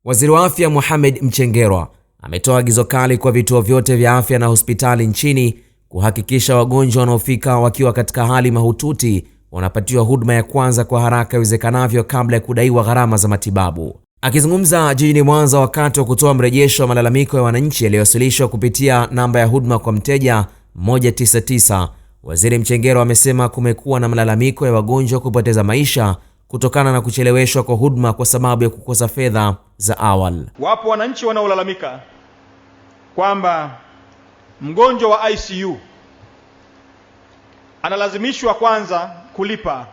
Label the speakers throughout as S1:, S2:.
S1: Waziri wa Afya Mohamed Mchengerwa ametoa agizo kali kwa vituo vyote vya afya na hospitali nchini kuhakikisha wagonjwa wanaofika wakiwa katika hali mahututi wanapatiwa huduma ya kwanza kwa haraka iwezekanavyo kabla ya kudaiwa gharama za matibabu. Akizungumza jijini Mwanza wakati wa kutoa mrejesho wa malalamiko ya wananchi yaliyowasilishwa kupitia namba ya huduma kwa mteja 199, Waziri Mchengerwa amesema kumekuwa na malalamiko ya wagonjwa kupoteza maisha kutokana na kucheleweshwa kwa huduma kwa sababu ya kukosa fedha za awali.
S2: Wapo wananchi wanaolalamika kwamba mgonjwa wa ICU analazimishwa kwanza kulipa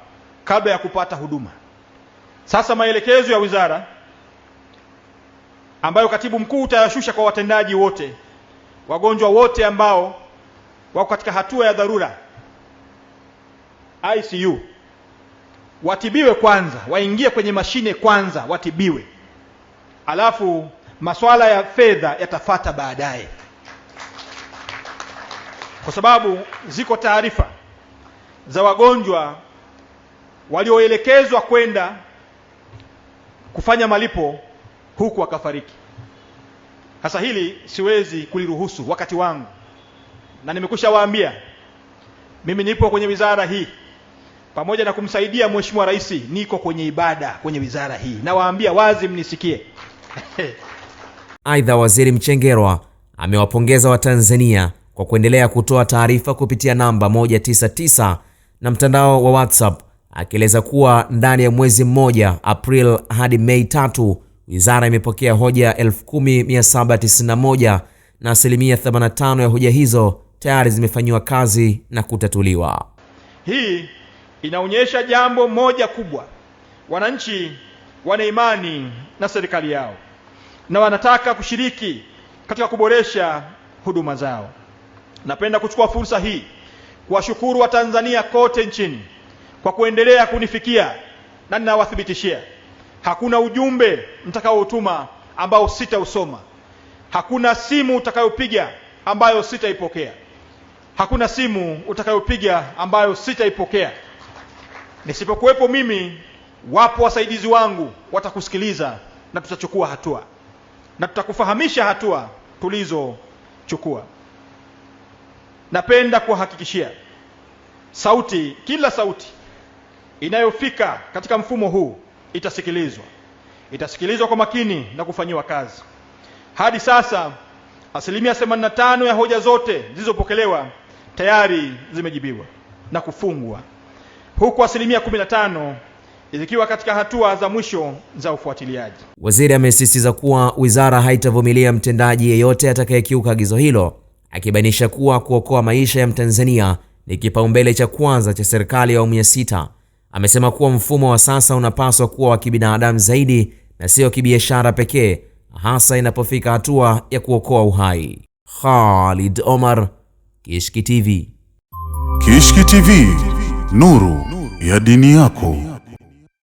S2: kabla ya kupata huduma. Sasa maelekezo ya wizara ambayo katibu mkuu utayashusha kwa watendaji wote, wagonjwa wote ambao wako katika hatua ya dharura ICU watibiwe kwanza, waingie kwenye mashine kwanza watibiwe, alafu masuala ya fedha yatafuata baadaye, kwa sababu ziko taarifa za wagonjwa walioelekezwa kwenda kufanya malipo huku wakafariki. Sasa hili siwezi kuliruhusu wakati wangu, na nimekushawaambia mimi nipo kwenye wizara hii pamoja na kumsaidia Mheshimiwa Rais, niko kwenye ibada kwenye wizara hii, na waambia wazi mnisikie.
S1: Aidha, Waziri Mchengerwa amewapongeza Watanzania kwa kuendelea kutoa taarifa kupitia namba 199 na mtandao wa WhatsApp, akieleza kuwa ndani ya mwezi mmoja April hadi Mei 3 wizara imepokea hoja 10,791 na 85% ya hoja hizo tayari zimefanywa kazi na kutatuliwa.
S2: Hii inaonyesha jambo moja kubwa: wananchi wana imani na serikali yao na wanataka kushiriki katika kuboresha huduma zao. Napenda kuchukua fursa hii kuwashukuru Watanzania kote nchini kwa kuendelea kunifikia, na ninawathibitishia hakuna ujumbe mtakaoutuma ambao sitausoma, hakuna simu utakayopiga ambayo sitaipokea, hakuna simu utakayopiga ambayo sitaipokea. Nisipokuwepo mimi, wapo wasaidizi wangu watakusikiliza na tutachukua hatua na tutakufahamisha hatua tulizochukua. Napenda kuhakikishia kila sauti inayofika katika mfumo huu itasikilizwa kwa makini na kufanyiwa kazi. Hadi sasa 85% ya hoja zote zilizopokelewa tayari zimejibiwa na kufungwa, huku 15% zikiwa katika hatua za mwisho za ufuatiliaji.
S1: Waziri amesisitiza kuwa wizara haitavumilia mtendaji yeyote atakayekiuka agizo hilo, akibainisha kuwa kuokoa maisha ya Mtanzania ni kipaumbele cha kwanza cha serikali ya awamu ya 6. Amesema kuwa mfumo wa sasa unapaswa kuwa wa kibinadamu zaidi na sio kibiashara pekee, hasa inapofika hatua ya kuokoa uhai. Khalid Omar, Kishki TV.
S3: Kishki TV, nuru ya dini yako.